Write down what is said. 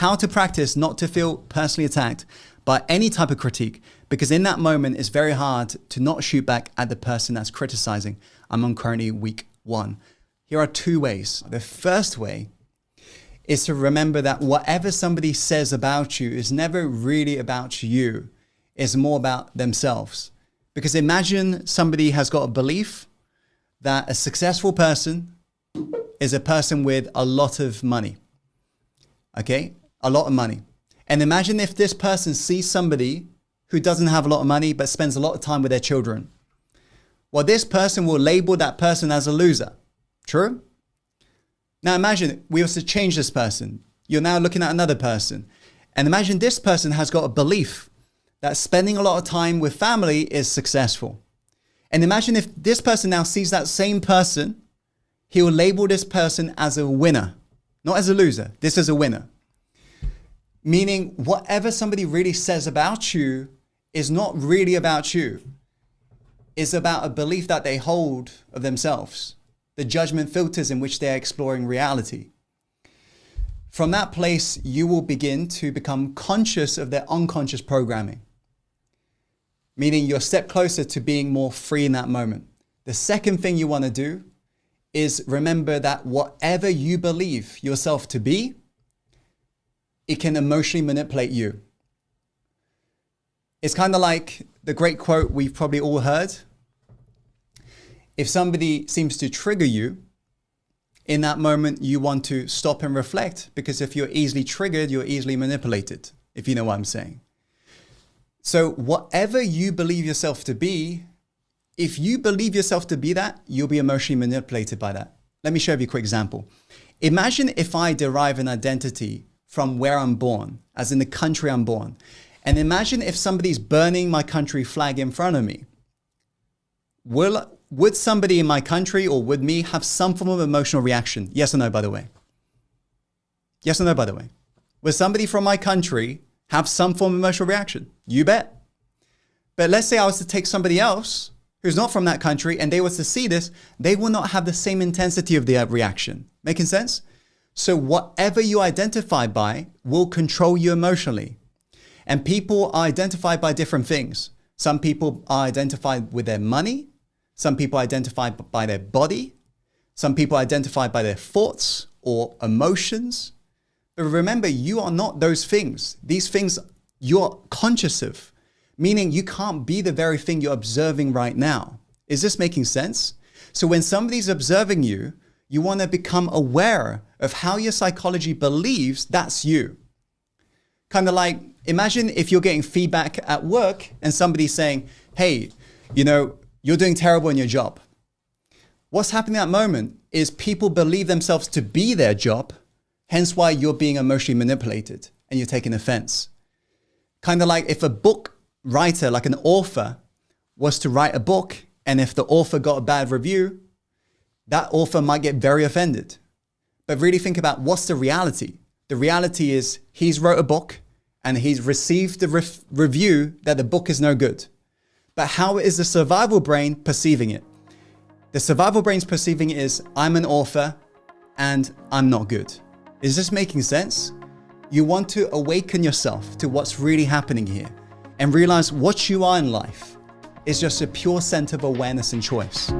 How to practice not to feel personally attacked by any type of critique, because in that moment, it's very hard to not shoot back at the person that's criticizing. I'm on currently week 1. Here are 2 ways. The first way is to remember that whatever somebody says about you is never really about you. It's more about themselves. Because imagine somebody has got a belief that a successful person is a person with a lot of money. Okay? A lot of money. And imagine if this person sees somebody who doesn't have a lot of money but spends a lot of time with their children. Well, this person will label that person as a loser. True? Now imagine we also change this person. You're now looking at another person. And imagine this person has got a belief that spending a lot of time with family is successful. And imagine if this person now sees that same person, he will label this person as a winner, not as a loser. This is a winner. Meaning whatever somebody really says about you is not really about you. It's about a belief that they hold of themselves, the judgment filters in which they're exploring reality. From that place, you will begin to become conscious of their unconscious programming, meaning you're a step closer to being more free in that moment. The second thing you want to do is remember that whatever you believe yourself to be, it can emotionally manipulate you. It's kind of like the great quote we've probably all heard. If somebody seems to trigger you, in that moment, you want to stop and reflect, because if you're easily triggered, you're easily manipulated, if you know what I'm saying. So whatever you believe yourself to be, if you believe yourself to be that, you'll be emotionally manipulated by that. Let me show you a quick example. Imagine if I derive an identity from where I'm born, as in the country I'm born. And imagine if somebody's burning my country flag in front of me. Would somebody in my country or would me have some form of emotional reaction? Yes or no, by the way? Yes or no, by the way? Would somebody from my country have some form of emotional reaction? You bet. But let's say I was to take somebody else who's not from that country and they were to see this, they will not have the same intensity of the reaction. Making sense? So whatever you identify by will control you emotionally. And people are identified by different things. Some people are identified with their money. Some people are identified by their body. Some people are identified by their thoughts or emotions. But remember, you are not those things. These things you're conscious of, meaning you can't be the very thing you're observing right now. Is this making sense? So when somebody's observing you, you want to become aware of how your psychology believes that's you. Kind of like, imagine if you're getting feedback at work and somebody's saying, hey, you're doing terrible in your job. What's happening at that moment is people believe themselves to be their job, hence why you're being emotionally manipulated and you're taking offense. Kind of like if a book writer, like an author, was to write a book, and if the author got a bad review, that author might get very offended. But really think about what's the reality. The reality is he's wrote a book and he's received the review that the book is no good. But how is the survival brain perceiving it? The survival brain's perceiving it is, I'm an author and I'm not good. Is this making sense? You want to awaken yourself to what's really happening here and realize what you are in life is just a pure center of awareness and choice.